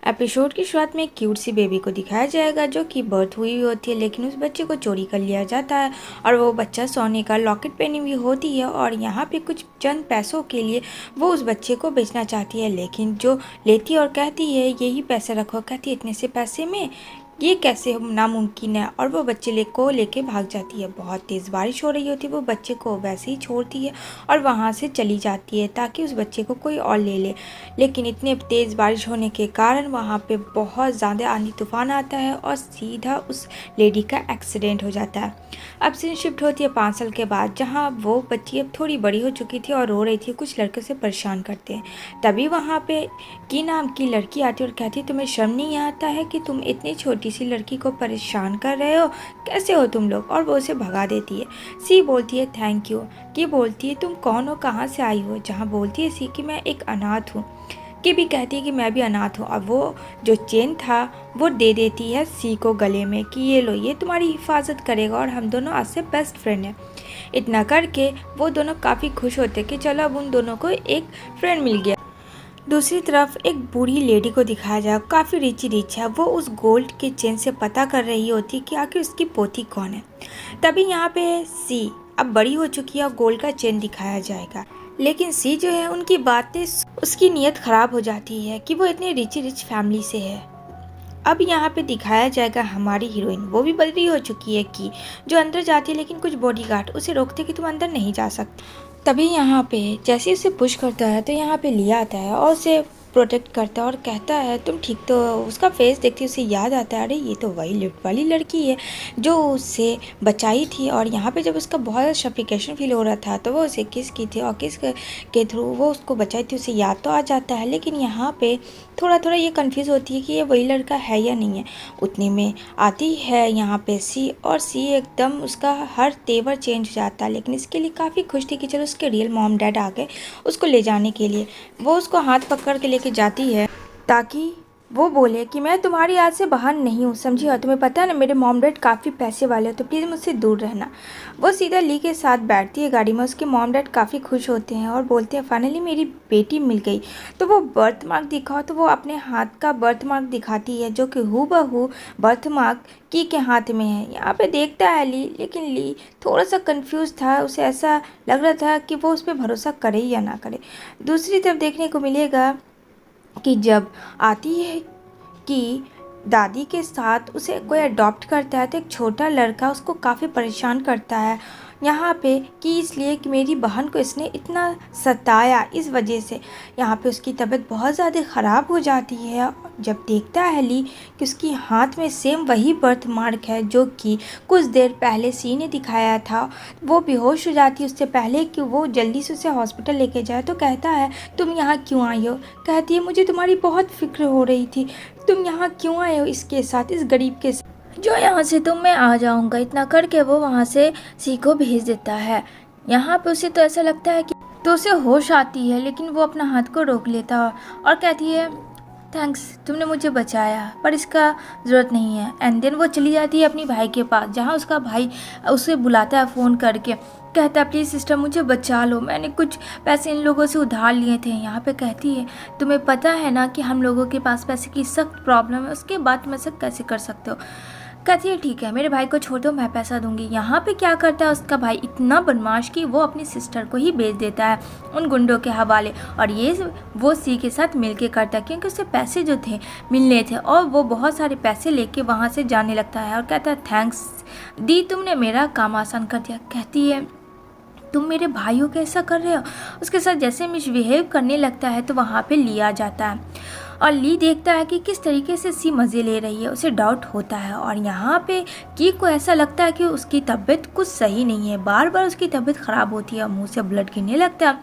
Episode की शुरुआत में एक क्यूट सी बेबी को दिखाया जाएगा जो कि बर्थ हुई होती है, लेकिन उस बच्चे को चोरी कर लिया जाता है और वो बच्चा सोने का लॉकेट पहनी हुई होती है और यहाँ पे कुछ चंद पैसों के लिए वो उस बच्चे को बेचना चाहती है। लेकिन जो लेती है और कहती है यही पैसे रखो, कहती है इतने से पैसे में ये कैसे नामुमकिन है, और वो बच्चे को लेके भाग जाती है। बहुत तेज़ बारिश हो रही होती है, वो बच्चे को वैसे ही छोड़ती है और वहाँ से चली जाती है ताकि उस बच्चे को कोई और ले ले। लेकिन इतने तेज़ बारिश होने के कारण वहाँ पे बहुत ज़्यादा आंधी तूफान आता है और सीधा उस लेडी का एक्सीडेंट हो जाता है। अब सीन शिफ्ट होती है 5 साल के बाद, जहाँ वो बच्ची अब थोड़ी बड़ी हो चुकी थी और रो रही थी। कुछ लड़के से परेशान करते हैं। तभी वहाँ पे की नाम की लड़की आती है और कहती है तुम्हें शर्म नहीं आता है कि तुम इतनी छोटी सी लड़की को परेशान कर रहे हो, कैसे हो तुम लोग, और वो उसे भगा देती है। सी बोलती है थैंक यू। की बोलती है तुम कौन हो, कहाँ से आई हो, जहाँ बोलती है सी कि मैं एक अनाथ हूँ। की भी कहती है कि मैं भी अनाथ हूँ, और वो जो चेन था वो दे देती है सी को गले में कि ये लो, ये तुम्हारी हिफाजत करेगा और हम दोनों आज से बेस्ट फ्रेंड हैं। इतना करके वो दोनों काफ़ी खुश होते कि चलो अब उन दोनों को एक फ्रेंड मिल गया। दूसरी तरफ एक बूढ़ी लेडी को दिखाया जाए, काफ़ी रिच है। वो उस गोल्ड के चेन से पता कर रही होती कि आखिर उसकी पोती कौन है। तभी यहाँ पे सी अब बड़ी हो चुकी है और गोल्ड का चेन दिखाया जाएगा। लेकिन सी जो है उनकी बातें उसकी नीयत ख़राब हो जाती है कि वो इतनी रिच फैमिली से है। अब यहाँ पे दिखाया जाएगा हमारी हीरोइन, वो भी बड़ी हो चुकी है कि जो अंदर जाती है, लेकिन कुछ बॉडीगार्ड उसे रोकते कि तुम अंदर नहीं जा सकते। तभी यहाँ पे जैसे उसे पुश करता है तो यहाँ पे लिया आता है और उसे प्रोटेक्ट करता है और कहता है तुम ठीक तो हो। उसका फेस देखते उसे याद आता है अरे ये तो वही लिफ्ट वाली लड़की है जो उससे बचाई थी। और यहाँ पे जब उसका बहुत ज़्यादा सफिकेशन फील हो रहा था तो वो उसे किस की थी और किस के थ्रू वो उसको बचाई थी, उसे याद तो आ जाता है। लेकिन यहाँ पे थोड़ा ये कंफ्यूज होती है कि ये वही लड़का है या नहीं है। उतने में आती है यहाँ पे सी, और सी एकदम उसका हर तेवर चेंज हो जाता है। लेकिन इसके लिए काफ़ी खुश थी कि चलो उसके रियल मॉम डैड आ गए उसको ले जाने के लिए। वो उसको हाथ पकड़ के लेके जाती है ताकि वो बोले कि मैं तुम्हारी याद से बाहर नहीं हूँ, समझी हो, तुम्हें पता है ना मेरे मॉम डैड काफ़ी पैसे वाले हो तो प्लीज़ मुझसे दूर रहना। वो सीधा ली के साथ बैठती है गाड़ी में। उसके मॉम डैड काफ़ी खुश होते हैं और बोलते हैं फाइनली मेरी बेटी मिल गई। तो वो बर्थ मार्क दिखाओ, तो वो अपने हाथ का बर्थ मार्क दिखाती है जो कि हूबहू बर्थ मार्क की के हाथ में है। यहाँ पे देखता है ली, लेकिन ली थोड़ा सा कंफ्यूज था, उसे ऐसा लग रहा था कि वो उस पर भरोसा करे या ना करे। दूसरी तरफ देखने को मिलेगा कि जब आती है कि दादी के साथ उसे कोई अडॉप्ट करता है तो एक छोटा लड़का उसको काफ़ी परेशान करता है यहाँ पे कि इसलिए कि मेरी बहन को इसने इतना सताया, इस वजह से यहाँ पे उसकी तबीयत बहुत ज़्यादा ख़राब हो जाती है। जब देखता है ली कि उसकी हाथ में सेम वही बर्थ मार्क है जो कि कुछ देर पहले सी ने दिखाया था, वो बेहोश हो जाती है उससे पहले कि वो जल्दी से उसे हॉस्पिटल लेके जाए। तो कहता है तुम यहाँ क्यों आई हो, कहती है मुझे तुम्हारी बहुत फिक्र हो रही थी, तुम यहाँ क्यों आए हो इसके साथ, इस गरीब के साथ, जो यहाँ से तुम मैं आ जाऊँगा। इतना करके वो वहाँ से सी को भेज देता है। यहाँ पे उसे तो ऐसा लगता है कि तो उसे होश आती है, लेकिन वो अपना हाथ को रोक लेता और कहती है थैंक्स तुमने मुझे बचाया पर इसका ज़रूरत नहीं है। एंड देन वो चली जाती है अपनी भाई के पास, जहाँ उसका भाई उसे बुलाता है फ़ोन करके, कहता है प्लीज़ सिस्टर मुझे बचा लो, मैंने कुछ पैसे इन लोगों से उधार लिए थे। यहाँ पे कहती है तुम्हें पता है ना कि हम लोगों के पास पैसे की सख्त प्रॉब्लम है, उसके बाद तुम ऐसा कैसे कर सकते हो। कहती है ठीक है मेरे भाई को छोड़ दो, मैं पैसा दूंगी। यहाँ पे क्या करता है उसका भाई इतना बदमाश कि वो अपनी सिस्टर को ही बेच देता है उन गुंडों के हवाले, और ये वो सी के साथ मिलके करता है क्योंकि उससे पैसे जो थे मिलने थे, और वो बहुत सारे पैसे लेके वहाँ से जाने लगता है और कहता है थैंक्स दी तुमने मेरा काम आसान कर दिया। कहती है तुम मेरे भाइयों को ऐसा कर रहे हो, उसके साथ जैसे मिसबिहेव करने लगता है तो वहाँ पे ली आ जाता है और ली देखता है कि किस तरीके से सी मज़े ले रही है, उसे डाउट होता है। और यहाँ पे की को ऐसा लगता है कि उसकी तबीयत कुछ सही नहीं है, बार बार उसकी तबीयत ख़राब होती है, मुंह से ब्लड गिरने लगता है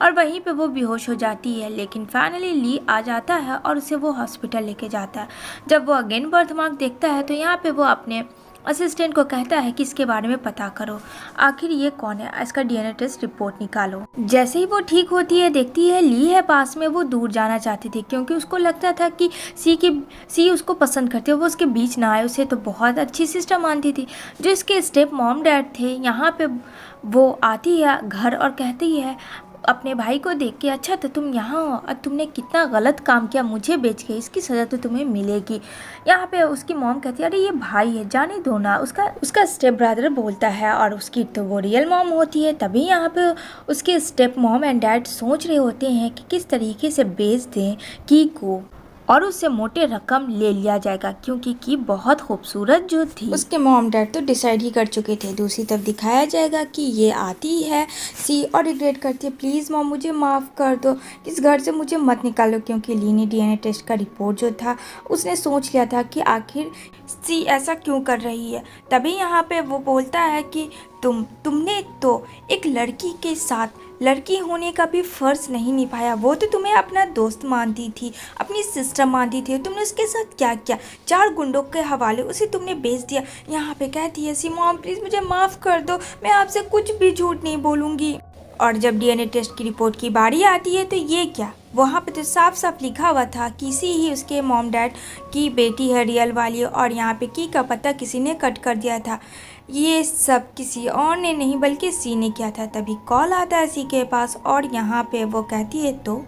और वहीं पे वो बेहोश हो जाती है। लेकिन फाइनली ली आ जाता है और उसे वो हॉस्पिटल लेके जाता है। जब वो अगेन बर्थ मार्क देखता है तो यहाँ पे वो अपने असिस्टेंट को कहता है कि इसके बारे में पता करो, आखिर ये कौन है, इसका डीएनए टेस्ट रिपोर्ट निकालो। जैसे ही वो ठीक होती है देखती है ली है पास में, वो दूर जाना चाहती थी क्योंकि उसको लगता था कि सी उसको पसंद करती है, वो उसके बीच ना आए। उसे तो बहुत अच्छी सिस्टर मानती थी। जो इसके स्टेप मॉम डैड थे, यहाँ पे वो आती है घर और कहती है अपने भाई को देख के, अच्छा तो तुम यहाँ हो और तुमने कितना गलत काम किया, मुझे बेच के, इसकी सज़ा तो तुम्हें मिलेगी। यहाँ पे उसकी मॉम कहती है अरे ये भाई है, जाने दो ना। उसका स्टेप ब्रदर बोलता है और उसकी तो वो रियल मॉम होती है। तभी यहाँ पे उसके स्टेप मॉम एंड डैड सोच रहे होते हैं कि किस तरीके से बेच दें की को और उससे मोटे रकम ले लिया जाएगा, क्योंकि की बहुत खूबसूरत जो थी। उसके मॉम डैड तो डिसाइड ही कर चुके थे। दूसरी तरफ दिखाया जाएगा कि ये आती है सी और रिग्रेट करती है, प्लीज़ मॉम मुझे माफ़ कर दो, इस घर से मुझे मत निकालो, क्योंकि ली ने DNA टेस्ट का रिपोर्ट जो था उसने सोच लिया था कि आखिर सी ऐसा क्यों कर रही है। तभी यहाँ पे वो बोलता है कि तुमने तो एक लड़की के साथ लड़की होने का भी फ़र्ज़ नहीं निभाया। वो तो तुम्हें अपना दोस्त मानती थी, अपनी सिस्टर मानती थी, तुमने उसके साथ क्या किया, 4 गुंडों के हवाले उसे तुमने बेच दिया। यहाँ पे कहती है सी मॉम प्लीज़ मुझे माफ़ कर दो, मैं आपसे कुछ भी झूठ नहीं बोलूँगी। और जब DNA टेस्ट की रिपोर्ट की बारी आती है तो ये क्या, वहाँ पे तो साफ साफ लिखा हुआ था किसी ही उसके मॉम डैड की बेटी है रियल वाली, और यहाँ पे की का पता किसी ने कट कर दिया था। ये सब किसी और ने नहीं बल्कि सी ने किया था। तभी कॉल आता है सी के पास और यहाँ पे वो कहती है तो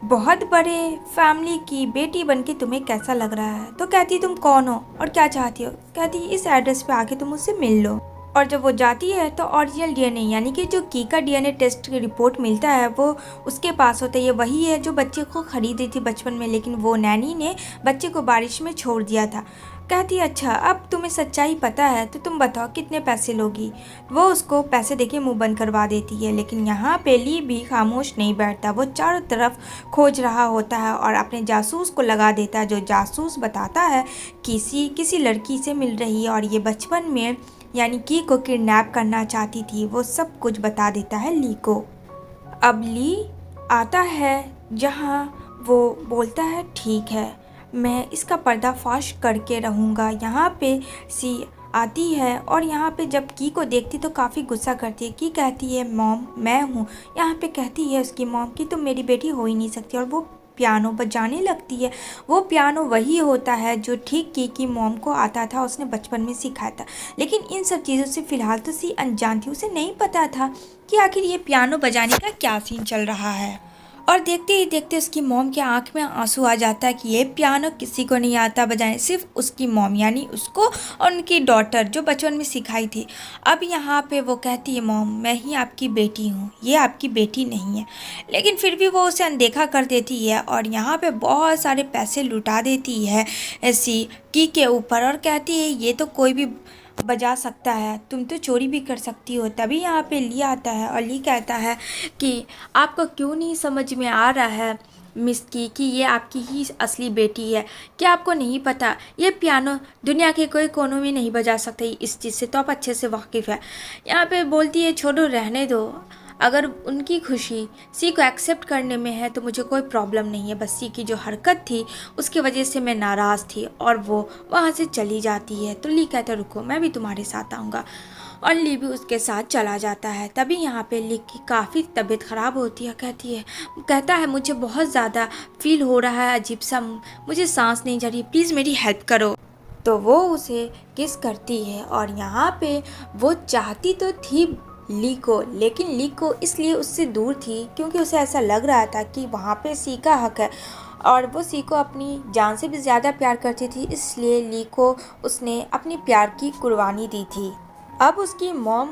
बहुत बड़े फैमिली की बेटी बनके तुम्हें कैसा लग रहा है। तो कहती तुम कौन हो और क्या चाहती हो। कहती इस एड्रेस पे आके तुम मुझसे मिल लो। और जब वो जाती है तो ओरिजिनल DNA यानी कि जो की का DNA टेस्ट की रिपोर्ट मिलता है वो उसके पास होता है। ये वही है जो बच्चे को खरीदी थी बचपन में, लेकिन वो नैनी ने बच्चे को बारिश में छोड़ दिया था। कहती है अच्छा अब तुम्हें सच्चाई पता है तो तुम बताओ कितने पैसे लोगी। वो उसको पैसे देके मुंह बंद करवा देती है। लेकिन यहाँ पे ली भी खामोश नहीं बैठता, वो चारों तरफ खोज रहा होता है और अपने जासूस को लगा देता है। जो जासूस बताता है किसी लड़की से मिल रही है और ये बचपन में यानी की को किडनैप करना चाहती थी, वो सब कुछ बता देता है ली को। अब ली आता है जहाँ वो बोलता है ठीक है मैं इसका पर्दाफाश करके रहूँगा। यहाँ पे सी आती है और यहाँ पे जब की को देखती तो काफ़ी गुस्सा करती है। की कहती है मॉम मैं हूँ। यहाँ पे कहती है उसकी मॉम कि तुम मेरी बेटी हो ही नहीं सकती, और वो पियानो बजाने लगती है। वो पियानो वही होता है जो ठीक की मॉम को आता था, उसने बचपन में सिखाया था। लेकिन इन सब चीज़ों से फ़िलहाल तो सी अनजान थी, उसे नहीं पता था कि आखिर ये पियानो बजाने का क्या सीन चल रहा है। और देखते ही देखते उसकी मॉम के आंख में आंसू आ जाता है कि ये पियानो किसी को नहीं आता बजाने, सिर्फ उसकी मॉम यानी उसको और उनकी डॉटर जो बचपन में सिखाई थी। अब यहाँ पे वो कहती है मॉम मैं ही आपकी बेटी हूँ, ये आपकी बेटी नहीं है। लेकिन फिर भी वो उसे अनदेखा कर देती है और यहाँ पे बहुत सारे पैसे लुटा देती है ऐसी की के ऊपर, और कहती है ये तो कोई भी बजा सकता है, तुम तो चोरी भी कर सकती हो। तभी यहाँ पे ली आता है और ली कहता है कि आपको क्यों नहीं समझ में आ रहा है मिस की कि ये आपकी ही असली बेटी है। क्या आपको नहीं पता ये पियानो दुनिया के कोई कोनों में नहीं बजा सकते, इस चीज़ से तो आप अच्छे से वाकिफ़ है। यहाँ पे बोलती है छोड़ो रहने दो, अगर उनकी खुशी सी को एक्सेप्ट करने में है तो मुझे कोई प्रॉब्लम नहीं है। बस सी की जो हरकत थी उसकी वजह से मैं नाराज़ थी, और वो वहाँ से चली जाती है। तो ली कहता रुको मैं भी तुम्हारे साथ आऊँगा, और ली भी उसके साथ चला जाता है। तभी यहाँ पे ली की काफ़ी तबीयत ख़राब होती है। कहता है मुझे बहुत ज़्यादा फील हो रहा है अजीब सा, मुझे सांस नहीं जा रही, प्लीज़ मेरी हेल्प करो। तो वो उसे किस करती है और यहाँ पे वो चाहती तो थी ली को, लेकिन ली को इसलिए उससे दूर थी क्योंकि उसे ऐसा लग रहा था कि वहाँ पे सी का हक है, और वो सी को अपनी जान से भी ज़्यादा प्यार करती थी, इसलिए ली को उसने अपनी प्यार की कुर्बानी दी थी। अब उसकी मॉम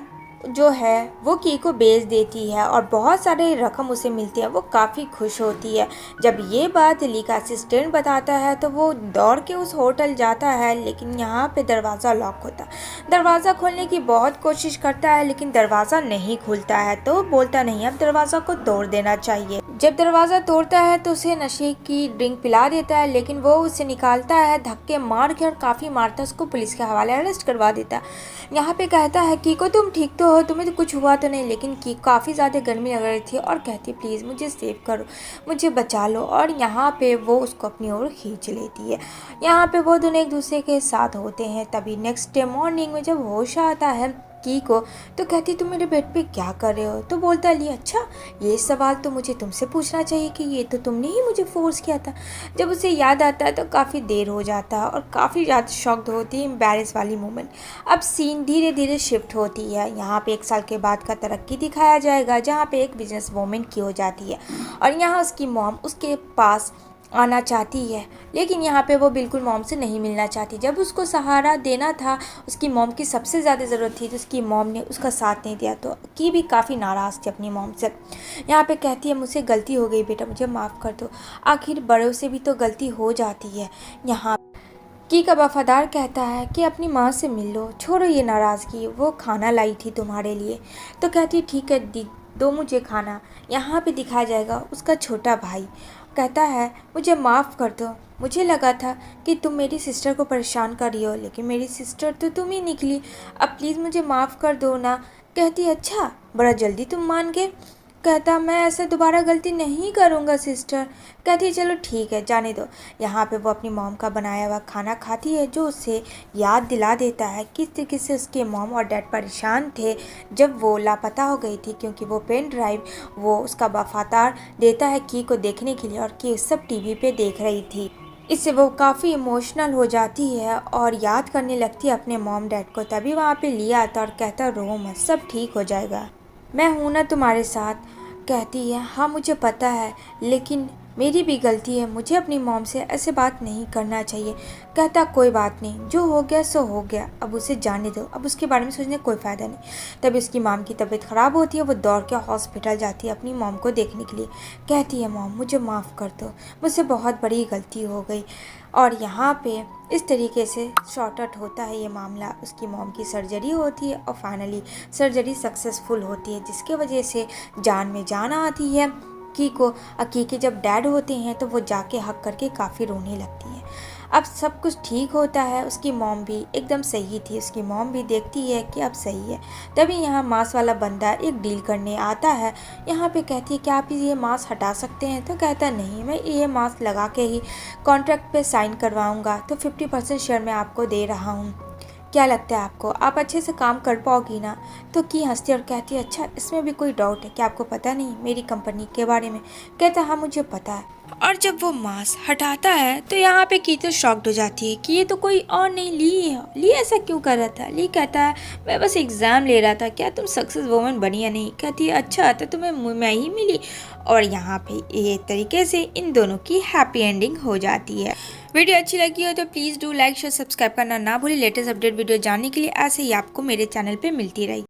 जो है वो की को बेच देती है और बहुत सारे रकम उसे मिलती है। वो काफ़ी खुश होती है। जब ये बात ली का असिस्टेंट बताता है तो वो दौड़ के उस होटल जाता है, लेकिन यहाँ पे दरवाज़ा लॉक होता है। दरवाज़ा खोलने की बहुत कोशिश करता है लेकिन दरवाज़ा नहीं खुलता है, तो बोलता नहीं अब दरवाज़ा को तोड़ देना चाहिए। जब दरवाज़ा तोड़ता है तो उसे नशे की ड्रिंक पिला देता है, लेकिन वो उसे निकालता है धक्के मार के और काफ़ी मारता है, उसको पुलिस के हवाले अरेस्ट करवा देता है। यहाँ पे कहता है की को तुम ठीक तो हो, तुम्हें तो कुछ हुआ तो नहीं। लेकिन की काफ़ी ज़्यादा गर्मी लग रही थी और कहती प्लीज़ मुझे सेव करो, मुझे बचा लो, और यहाँ पे वो उसको अपनी ओर खींच लेती है। यहाँ पे वो दोनों एक दूसरे के साथ होते हैं। तभी नेक्स्ट डे मॉर्निंग में जब होश आता है की को। तो कहती तुम मेरे बेड पे क्या कर रहे हो? तो बोलता ली अच्छा ये सवाल तो मुझे तुमसे पूछना चाहिए कि ये तो तुमने ही मुझे फोर्स किया था। जब उसे याद आता है तो काफ़ी देर हो जाता है और काफ़ी ज़्यादा शॉक्ड होती है, एम्बैरेस वाली मोमेंट। अब सीन धीरे धीरे शिफ्ट होती है। यहाँ पे 1 साल के बाद का तरक्की दिखाया जाएगा जहाँ पे एक बिजनेस वूमेन की हो जाती है और यहाँ उसकी मॉम उसके पास आना चाहती है, लेकिन यहाँ पे वो बिल्कुल मॉम से नहीं मिलना चाहती। जब उसको सहारा देना था, उसकी मॉम की सबसे ज़्यादा ज़रूरत थी, तो उसकी मॉम ने उसका साथ नहीं दिया। तो की भी काफ़ी नाराज़ थी अपनी मॉम से। यहाँ पे कहती है मुझसे गलती हो गई बेटा, मुझे माफ़ कर दो। आखिर बड़ों से भी तो गलती हो जाती है। यहाँ की का वफादार कहता है कि अपनी माँ से मिल लो, छोड़ो ये नाराज़गी, वो खाना लाई थी तुम्हारे लिए। तो कहती ठीक है दी, दो मुझे खाना। यहाँ पे दिखाया जाएगा उसका छोटा भाई कहता है मुझे माफ़ कर दो, मुझे लगा था कि तुम मेरी सिस्टर को परेशान कर रही हो, लेकिन मेरी सिस्टर तो तुम ही निकली। अब प्लीज़ मुझे माफ़ कर दो ना। कहती अच्छा बड़ा जल्दी तुम मान गए। कहता मैं ऐसा दोबारा गलती नहीं करूँगा सिस्टर। कहती चलो ठीक है जाने दो। यहाँ पे वो अपनी मॉम का बनाया हुआ खाना खाती है जो उसे याद दिला देता है किस तरीके से उसके मॉम और डैड परेशान थे जब वो लापता हो गई थी, क्योंकि वो पेन ड्राइव वो उसका वफादार देता है की को देखने के लिए और की सब टीवी पे देख रही थी। इससे वो काफ़ी इमोशनल हो जाती है और याद करने लगती है अपने मॉम डैड को। तभी वहाँ पे लिया आता और कहता रो मत, सब ठीक हो जाएगा, मैं हूं ना तुम्हारे साथ। कहती है हाँ मुझे पता है, लेकिन मेरी भी गलती है, मुझे अपनी मॉम से ऐसे बात नहीं करना चाहिए। कहता कोई बात नहीं, जो हो गया सो हो गया, अब उसे जाने दो, अब उसके बारे में सोचने का कोई फ़ायदा नहीं। तभी उसकी मॉम की तबीयत ख़राब होती है, वो दौड़ के हॉस्पिटल जाती है अपनी मॉम को देखने के लिए। कहती है मॉम मुझे माफ़ कर दो, मुझसे बहुत बड़ी गलती हो गई। और यहाँ पे इस तरीके से शॉर्ट आउट होता है ये मामला। उसकी मॉम की सर्जरी होती है और फाइनली सर्जरी सक्सेसफुल होती है, जिसके वजह से जान में जान आती है की को। की के जब डैड होते हैं तो वो जाके हक करके काफ़ी रोने लगती है। अब सब कुछ ठीक होता है, उसकी मॉम भी एकदम सही थी, उसकी मॉम भी देखती है कि अब सही है। तभी यहाँ मांस वाला बंदा एक डील करने आता है। यहाँ पे कहती है क्या आप ये मांस हटा सकते हैं? तो कहता नहीं, मैं ये मांस लगा के ही कॉन्ट्रैक्ट पे साइन करवाऊँगा, तो 50% शेयर मैं आपको दे रहा हूँ, क्या लगता है आपको, आप अच्छे से काम कर पाओगी ना? तो की हंसती और कहती है अच्छा इसमें भी कोई डाउट है क्या, आपको पता नहीं मेरी कंपनी के बारे में? कहता हाँ मुझे पता है। और जब वो मास्क हटाता है तो यहाँ पे की तो शॉक्ड हो जाती है कि ये तो कोई और नहीं ली है, ली ऐसा क्यों कर रहा था? ली कहता है मैं बस एग्ज़ाम ले रहा था, क्या तुम सक्सेस वूमन बनी या नहीं? कहती है अच्छा तो तुम्हें मैं ही मिली। और यहाँ पे ये तरीके से इन दोनों की हैप्पी एंडिंग हो जाती है। वीडियो अच्छी लगी हो तो please do like share subscribe करना ना भूलिए। लेटेस्ट अपडेट वीडियो जानने के लिए ऐसे ही आपको मेरे चैनल पे मिलती रही।